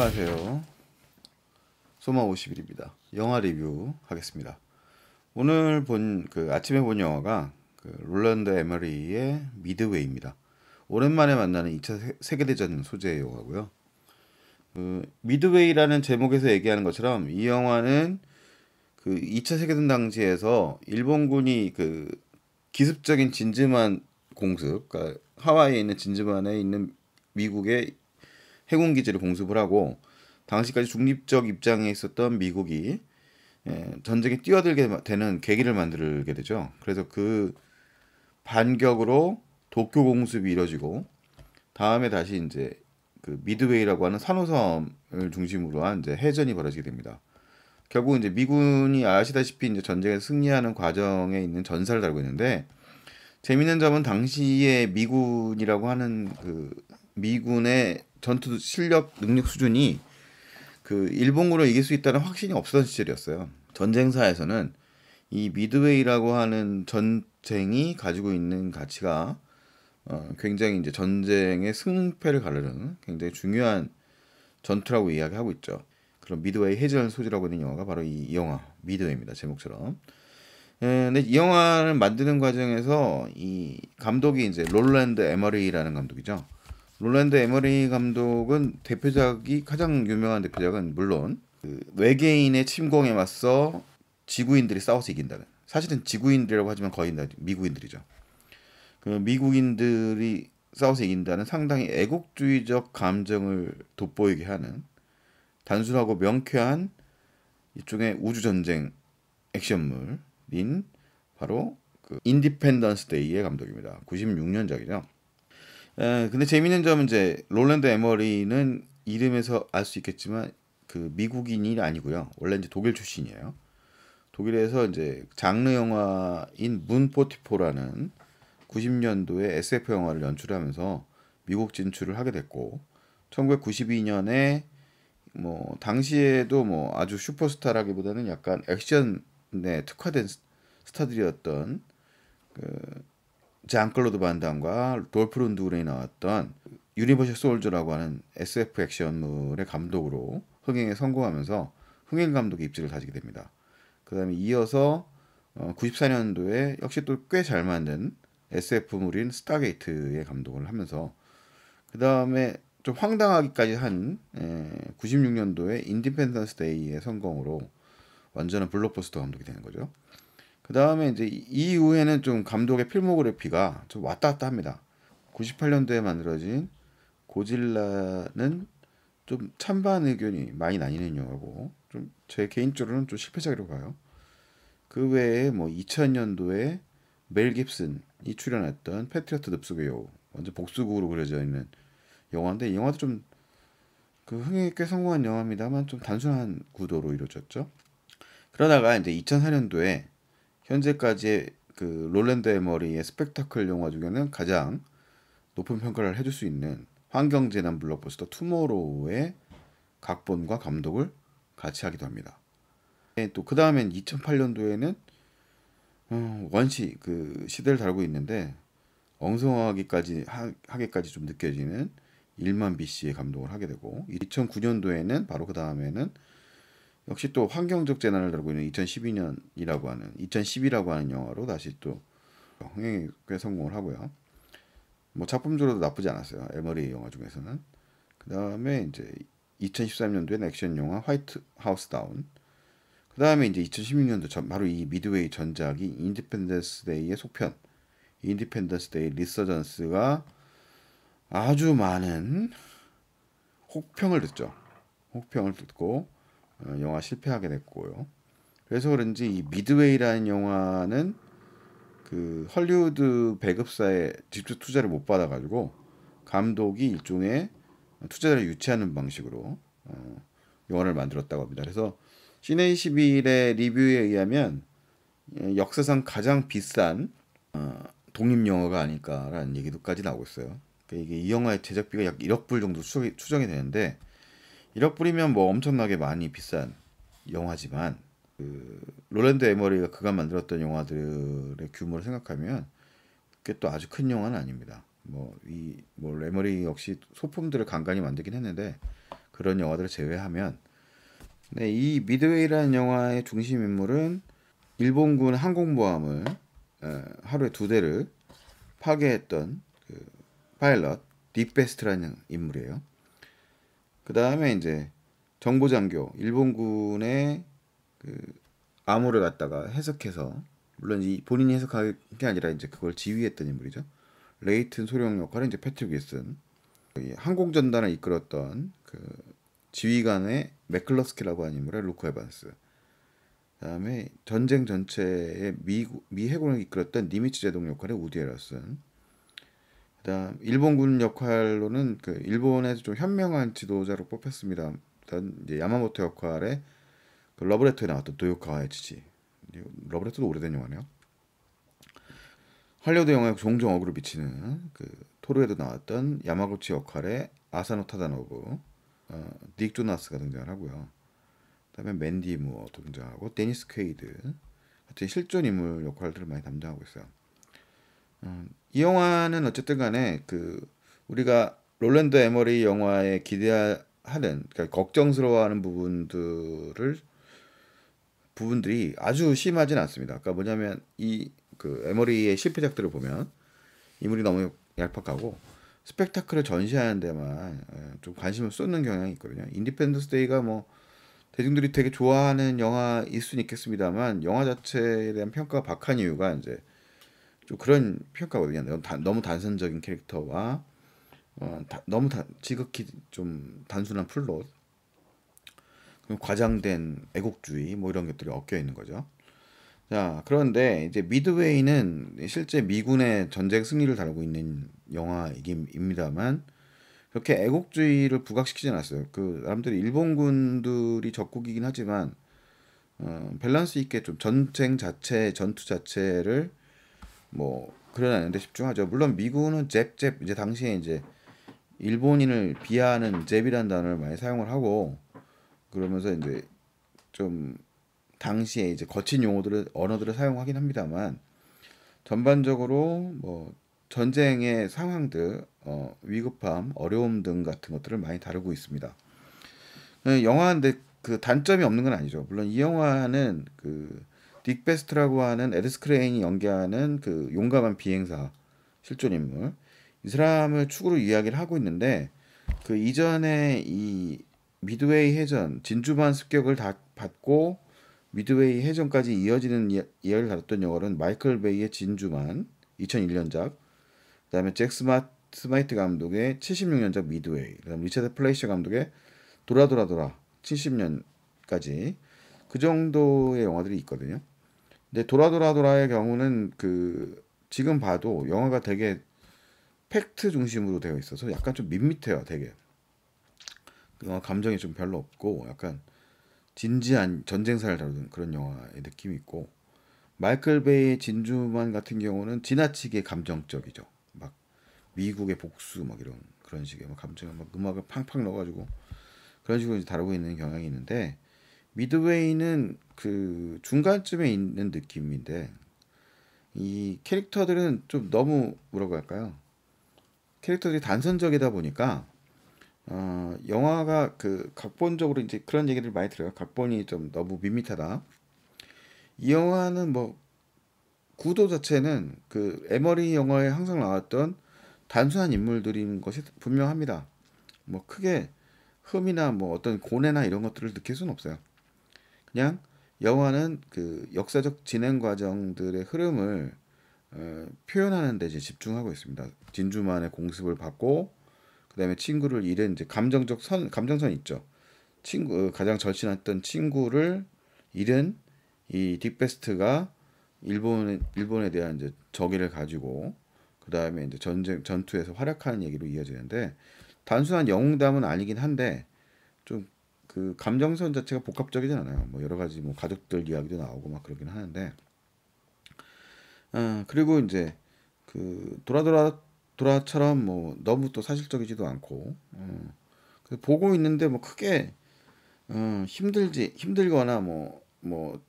안녕하세요. 소마 50일입니다. 영화 리뷰 하겠습니다. 오늘 아침에 본 영화가 롤랜드 에머리의 미드웨이입니다. 오랜만에 만나는 2차 세계대전 소재의 영화고요. 미드웨이라는 제목에서 얘기하는 것처럼 이 영화는 2차 세계대전 당시에서 일본군이 기습적인 진즈만 공습, 그러니까 하와이에 있는 진즈만에 있는 미국의 해군 기지를 공습을 하고, 당시까지 중립적 입장에 있었던 미국이 전쟁에 뛰어들게 되는 계기를 만들게 되죠. 그래서 그 반격으로 도쿄 공습이 이뤄지고, 다음에 다시 이제 미드웨이라고 하는 산호섬을 중심으로 한 이제 해전이 벌어지게 됩니다. 결국 이제 미군이 아시다시피 이제 전쟁에 승리하는 과정에 있는 전사를 다루고 있는데, 재밌는 점은 당시에 미군이라고 하는 미군의 전투 실력 능력 수준이 일본군을 이길 수 있다는 확신이 없었던 시절이었어요. 전쟁사에서는 이 미드웨이라고 하는 전쟁이 가지고 있는 가치가 굉장히 이제 전쟁의 승패를 가르는 굉장히 중요한 전투라고 이야기하고 있죠. 그런 미드웨이 해전 소재라고 있는 영화가 바로 이 영화 미드웨이입니다. 제목처럼. 근데 이 영화를 만드는 과정에서 이 감독이 이제 롤랜드 에머리라는 감독이죠. 롤랜드 에머리 감독은 가장 유명한 대표작은 물론 외계인의 침공에 맞서 지구인들이 싸워서 이긴다는, 사실은 지구인들이라고 하지만 거의 다 미국인들이죠. 미국인들이 싸워서 이긴다는 상당히 애국주의적 감정을 돋보이게 하는 단순하고 명쾌한 일종의 우주전쟁 액션물인 바로 인디펜던스 데이의 감독입니다. 96년작이죠. 근데 재밌는 점은 이제 롤랜드 에머리는 이름에서 알 수 있겠지만 미국인이 아니고요. 원래 이제 독일 출신이에요. 독일에서 이제 장르 영화인 문 포티포라는 90년도에 SF 영화를 연출하면서 미국 진출을 하게 됐고, 1992년에 뭐 당시에도 뭐 아주 슈퍼스타라기보다는 약간 액션에 특화된 스타들이었던 장클로드 반담과 돌프 룬드그렌이 나왔던 유니버셜 솔저라고 하는 SF 액션물의 감독으로 흥행에 성공하면서 흥행 감독의 입지를 다지게 됩니다. 그 다음에 이어서 94년도에 역시 또 꽤 잘 만든 SF물인 스타게이트의 감독을 하면서, 그 다음에 좀 황당하기까지 한 96년도에 인디펜던스 데이의 성공으로 완전한 블록버스터 감독이 되는 거죠. 그 다음에 이제 이후에는 좀 감독의 필모그래피가 좀 왔다 갔다 합니다. 98년도에 만들어진 고질라는 좀 찬반 의견이 많이 나뉘는 영화고, 좀 제 개인적으로는 좀 실패작이라고 봐요. 그 외에 뭐 2000년도에 멜 깁슨이 출연했던 패트리어트 늪속의 여우, 완전 복수극으로 그려져 있는 영화인데, 이 영화도 좀 흥행에 꽤 성공한 영화입니다만 좀 단순한 구도로 이루어졌죠. 그러다가 이제 2004년도에 현재까지의 롤랜드 에머리의 스펙타클 영화 중에는 가장 높은 평가를 해줄 수 있는 환경재난 블록버스터 투모로우의 각본과 감독을 같이 하기도 합니다. 또 그 다음엔 2008년도에는 원시 시대를 다루고 있는데 하게까지 좀 느껴지는 1만 BC의 감독을 하게 되고, 2009년도에는 바로 그 다음에는 역시 또 환경적 재난을 다루고 있는 2010이라고 하는 영화로 다시 또 흥행에 꽤 성공을 하고요. 뭐 작품적으로도 나쁘지 않았어요. 에머리 영화 중에서는. 그 다음에 이제 2013년도에는 액션 영화 화이트 하우스 다운. 그 다음에 이제 2016년도 바로 이 미드웨이 전작이 인디펜던스 데이의 속편 인디펜던스 데이 리서전스가 아주 많은 혹평을 듣고 영화 실패하게 됐고요. 그래서 그런지 이 미드웨이라는 영화는 헐리우드 배급사에 직접 투자를 못 받아가지고 감독이 일종의 투자를 유치하는 방식으로 영화를 만들었다고 합니다. 그래서 시네21의 리뷰에 의하면 역사상 가장 비싼 독립 영화가 아닐까라는 얘기도까지 나오고 있어요. 그러니까 이게 이 영화의 제작비가 약 1억 불 정도 추정이 되는데, 1억 불이면 뭐 엄청나게 많이 비싼 영화지만 롤랜드 에머리가 그가 만들었던 영화들의 규모를 생각하면 그게 또 아주 큰 영화는 아닙니다. 뭐 에머리 역시 소품들을 간간히 만들긴 했는데 그런 영화들을 제외하면, 네, 이 미드웨이라는 영화의 중심 인물은 일본군 항공모함을 하루에 2대를 파괴했던 그 파일럿 딕베스트라는 인물이에요. 그 다음에 이제 정보장교, 일본군의 그 암호를 갖다가 해석해서, 물론 이 본인이 해석한 게 아니라 이제 그걸 지휘했던 인물이죠. 레이튼 소령 역할은 이제 패트릭 윌슨, 항공 전단을 이끌었던 그 지휘관의 맥클러스키라고 하는 인물의 루크 에반스, 그다음에 전쟁 전체의 미 해군을 이끌었던 니미츠 제동 역할의 우디 에러슨, 그다음 일본군 역할로는 그 일본에서 좀 현명한 지도자로 뽑혔습니다. 이제 야마모토 역할의 그 러브레터에 나왔던 도요카와의 지지. 러브레터도 오래된 영화네요. 할리우드 영화에 종종 어그로 비치는 그 토르에도 나왔던 야마구치 역할의 아사노 타다노부, 닉 조나스가 등장을 하고요. 그다음에 맨디 무어도 등장하고 데니스 퀘이드 같은 실존 인물 역할들을 많이 담당하고 있어요. 이 영화는 어쨌든 간에 그 우리가 롤랜드 에머리 영화에 기대하는, 그러니까 걱정스러워하는 부분들이 아주 심하진 않습니다. 그러니까 뭐냐면 이 그 에머리의 실패작들을 보면 인물이 너무 얄팍하고 스펙타클을 전시하는 데만 좀 관심을 쏟는 경향이 있거든요. 인디펜던스 데이가 뭐 대중들이 되게 좋아하는 영화일 수는 있겠습니다만, 영화 자체에 대한 평가가 박한 이유가 이제 좀 그런 평가거든요. 너무 단선적인 캐릭터와 너무 지극히 좀 단순한 플롯, 과장된 애국주의 뭐 이런 것들이 엮여 있는 거죠. 자, 그런데 이제 미드웨이는 실제 미군의 전쟁 승리를 다루고 있는 영화입니다만, 그렇게 애국주의를 부각시키진 않았어요. 그 사람들이 일본군들이 적국이긴 하지만 밸런스 있게 좀 전쟁 자체, 전투 자체를 뭐 그려내는 데 집중하죠. 물론 미군은 잽 이제 당시에 이제 일본인을 비하하는 잽이라는 단어를 많이 사용을 하고, 그러면서 이제 좀 당시에 이제 거친 언어들을 사용하긴 합니다만, 전반적으로 뭐 전쟁의 상황들, 위급함, 어려움 등 같은 것들을 많이 다루고 있습니다. 영화인데 그 단점이 없는 건 아니죠. 물론 이 영화는 그 딕 베스트라고 하는 에드 스크레인이 연기하는 그 용감한 비행사 실존 인물, 이 사람을 축으로 이야기를 하고 있는데, 그 이전에 이 미드웨이 해전 진주만 습격을 다 받고 미드웨이 해전까지 이어지는 이야기를 다뤘던 영화는 마이클 베이의 진주만 2001년작, 그다음에 스마이트 감독의 76년작 미드웨이, 그다음 리차드 플레이셔 감독의 돌아 70년까지 그 정도의 영화들이 있거든요. 근데 돌아의 경우는 그 지금 봐도 영화가 되게 팩트 중심으로 되어 있어서 약간 좀 밋밋해요. 되게 영화 감정이 좀 별로 없고 약간 진지한 전쟁사를 다루는 그런 영화의 느낌이 있고, 마이클 베이의 진주만 같은 경우는 지나치게 감정적이죠. 막 미국의 복수 막 이런 그런 식의 막 감정을 막 음악을 팡팡 넣어가지고 그런 식으로 이제 다루고 있는 경향이 있는데, 미드웨이는 그 중간쯤에 있는 느낌인데, 이 캐릭터들은 좀 너무 뭐라고 할까요? 캐릭터들이 단선적이다 보니까 영화가 그 각본적으로 이제 그런 얘기를 많이 들어요. 각본이 좀 너무 밋밋하다. 이 영화는 뭐 구도 자체는 그 에머리 영화에 항상 나왔던 단순한 인물들인 것이 분명합니다. 뭐 크게 흠이나 뭐 어떤 고뇌나 이런 것들을 느낄 수는 없어요. 그냥 영화는 그 역사적 진행 과정들의 흐름을 표현하는 데 이제 집중하고 있습니다. 진주만의 공습을 받고 그다음에 친구를 잃은 이제 감정선 있죠. 가장 절친했던 친구를 잃은 이 딕베스트가 일본에 대한 이제 적의를 가지고 그다음에 이제 전투에서 활약하는 얘기로 이어지는데, 단순한 영웅담은 아니긴 한데 좀 그 감정선 자체가 복합적이진 않아요. 뭐 여러 가지 뭐 가족들 이야기도 나오고 막 그러긴 하는데, 그리고 이제 그 돌아처럼 뭐 너무 또 사실적이지도 않고, 보고 있는데 뭐 크게 힘들거나 뭐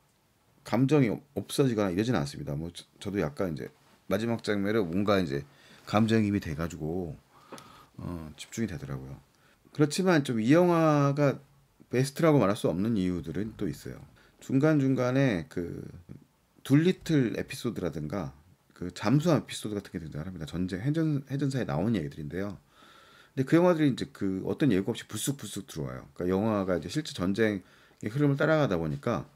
감정이 없어지거나 이러지는 않습니다. 뭐 저도 약간 이제 마지막 장면에 뭔가 이제 감정이입이 돼가지고 집중이 되더라고요. 그렇지만 좀 이 영화가 베스트라고 말할 수 없는 이유들은 또 있어요. 중간중간에 그 둘리틀 에피소드라든가 그 잠수함 에피소드 같은 게 등장합니다. 전쟁 해전사에 나온 얘기들인데요. 근데 그 영화들이 이제 그 어떤 예고 없이 불쑥불쑥 들어와요. 그러니까 영화가 이제 실제 전쟁의 흐름을 따라가다 보니까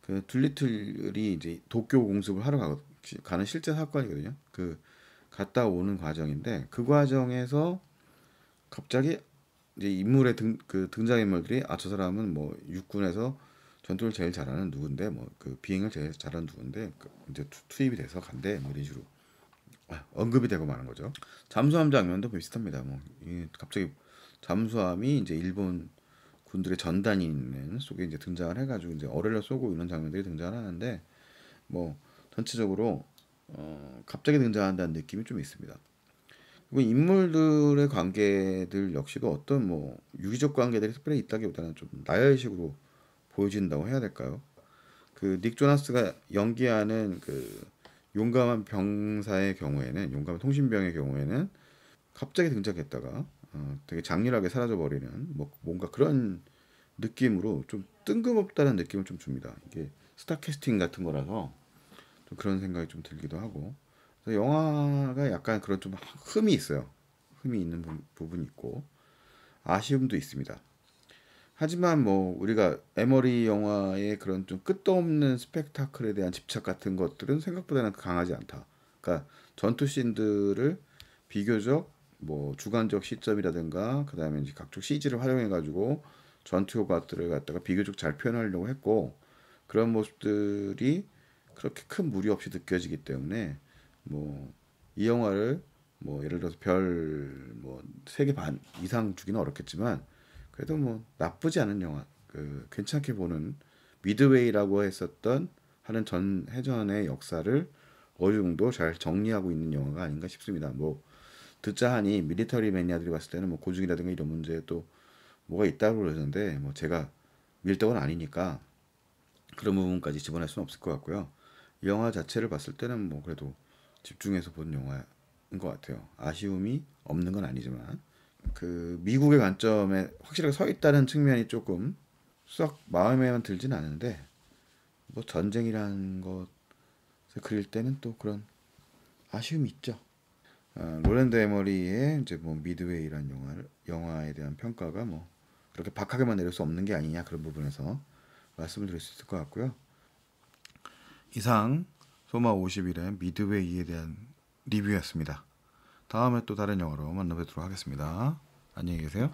그 둘리틀이 이제 도쿄 공습을 하러 가는 실제 사건이거든요. 그 갔다 오는 과정인데 그 과정에서 갑자기 이제 그 등장인물들이 아 저 사람은 뭐 육군에서 전투를 제일 잘하는 누군데 뭐 그 비행을 제일 잘하는 누군데 그 이제 투입이 돼서 간대 뭐 이런 식으로 언급이 되고 마는 거죠. 잠수함 장면도 비슷합니다. 뭐 이게 갑자기 잠수함이 이제 일본 군들의 전단이 있는 속에 이제 등장을 해가지고 이제 어뢰를 쏘고 이런 장면들이 등장을 하는데 뭐 전체적으로 갑자기 등장한다는 느낌이 좀 있습니다. 그리고 인물들의 관계들 역시도 어떤 뭐 유기적 관계들이 특별히 있다기보다는 좀 나열식으로 보여진다고 해야 될까요? 그 닉 조나스가 연기하는 그 용감한 병사의 경우에는 용감한 통신병의 경우에는 갑자기 등장했다가 되게 장렬하게 사라져 버리는 뭐 뭔가 그런 느낌으로 좀 뜬금없다는 느낌을 좀 줍니다. 이게 스타 캐스팅 같은 거라서 좀 그런 생각이 좀 들기도 하고 그래서 영화가 약간 그런 좀 흠이 있어요. 흠이 있는 부분이 있고 아쉬움도 있습니다. 하지만 뭐 우리가 에머리 영화의 그런 좀 끝도 없는 스펙타클에 대한 집착 같은 것들은 생각보다는 강하지 않다. 그러니까 전투 씬들을 비교적 뭐 주관적 시점이라든가 그다음에 이제 각종 CG를 활용해 가지고 전투 효과들을 갖다가 비교적 잘 표현하려고 했고 그런 모습들이 그렇게 큰 무리 없이 느껴지기 때문에 뭐 이 영화를 뭐 예를 들어서 별 뭐 3개 반 이상 주기는 어렵겠지만 그래도 뭐 나쁘지 않은 영화 그 괜찮게 보는 미드웨이라고 했었던 하는 전 해전의 역사를 어느 정도 잘 정리하고 있는 영화가 아닌가 싶습니다. 뭐 듣자 하니 밀리터리 매니아들이 봤을 때는 뭐 고증이라든가 이런 문제에 또 뭐가 있다고 그러는데 뭐 제가 밀떡은 아니니까 그런 부분까지 집어낼 수는 없을 것 같고요. 이 영화 자체를 봤을 때는 뭐 그래도 집중해서 본 영화인 것 같아요. 아쉬움이 없는 건 아니지만 그 미국의 관점에 확실하게 서 있다는 측면이 조금 썩 마음에만 들진 않은데 뭐 전쟁이라는 것을 그릴 때는 또 그런 아쉬움이 있죠. 로랜드 에머리의 이제 뭐 미드웨이라는 영화에 대한 평가가 뭐 그렇게 박하게만 내릴 수 없는 게 아니냐 그런 부분에서 말씀을 드릴 수 있을 것 같고요. 이상 소마 50일의 미드웨이에 대한 리뷰였습니다. 다음에 또 다른 영화로 만나뵙도록 하겠습니다. 안녕히 계세요.